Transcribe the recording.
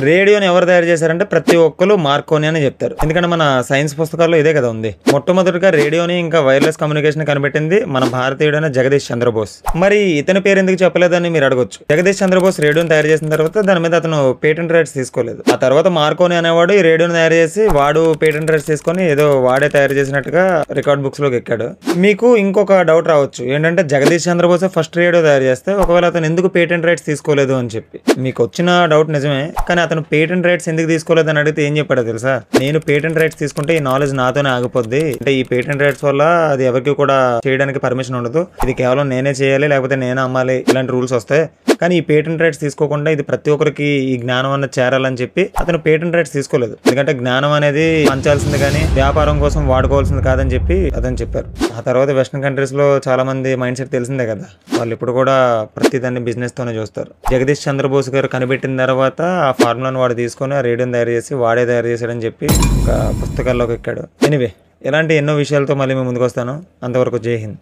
రేడియోని ఎవరు తయారు చేశారంటే ప్రతి ఒక్కరు మార్కోని అని చెప్తారు. ఎందుకంటే మన సైన్స్ పుస్తకాల్లో ఇదే కదా ఉంది. మొట్టమొదటిగా రేడియోని ఇంకా వైర్లెస్ కమ్యూనికేషన్ కనిపెట్టింది మన భారతీయుడైన జగదీష్ చంద్రబోస్. మరి ఇతని పేరు ఎందుకు చెప్పలేదని మీరు అడగొచ్చు. జగదీష్ చంద్రబోస్ రేడియోని తయారు చేసిన తర్వాత దాని మీద అతను పేటెంట్ రైట్స్ తీసుకోలేదు. ఆ తర్వాత మార్కోని అనేవాడు ఈ రేడియోని తయారు చేసి వాడు పేటెంట్ రైట్స్ తీసుకొని ఏదో వాడే తయారు చేసినట్టుగా రికార్డ్ బుక్స్ లోకి ఎక్కాడు. మీకు ఇంకొక డౌట్ రావచ్చు, ఏంటంటే జగదీష్ చంద్రబోస్ ఫస్ట్ రేడియో తయారు చేస్తే ఒకవేళ అతను ఎందుకు పేటెంట్ రైట్స్ తీసుకోలేదు అని చెప్పి. మీకు వచ్చిన డౌట్ నిజమే, కానీ అతను పేటెంట్ రైట్స్ ఎందుకు తీసుకోలేదు అని అడిగితే ఏం చెప్పాడో తెలుసా? నేను పేటెంట్ రైట్స్ తీసుకుంటే ఈ నాలెడ్జ్ నాతోనే ఆగిపోద్ది, అంటే ఈ పేటెంట్ రైట్స్ వల్ల అది ఎవరికి కూడా చేయడానికి పర్మిషన్ ఉండదు, ఇది కేవలం నేనే చేయాలి లేకపోతే నేనే అమ్మాలి, ఇలాంటి రూల్స్ వస్తాయి. కానీ ఈ పేటెంట్ రైట్స్ తీసుకోకుండా ఇది ప్రతి ఒక్కరికి ఈ జ్ఞానం అన్నది చేరాలని చెప్పి అతను పేటెంట్ రైట్స్ తీసుకోలేదు. ఎందుకంటే జ్ఞానం అనేది పంచాల్సింది కానీ వ్యాపారం కోసం వాడుకోవాల్సింది కాదని చెప్పి అతను చెప్పారు. ఆ తర్వాత వెస్టర్న్ కంట్రీస్ లో చాలా మంది మైండ్ సెట్ తెలిసిందే కదా, వాళ్ళు ఇప్పుడు కూడా ప్రతిదాన్ని బిజినెస్ తోనే చూస్తారు. జగదీష్ చంద్రబోస్ గారు కనిపెట్టిన తర్వాత ఆ ఫార్ములాను వాడు తీసుకొని ఆ రేడియోని తయారు చేసి వాడే తయారు చేశాడని చెప్పి ఒక పుస్తకాల్లోకి ఎక్కాడు. ఎనీవే, ఇలాంటి ఎన్నో విషయాలతో మళ్ళీ మేము ముందుకు వస్తాను. అంతవరకు జై హింద్.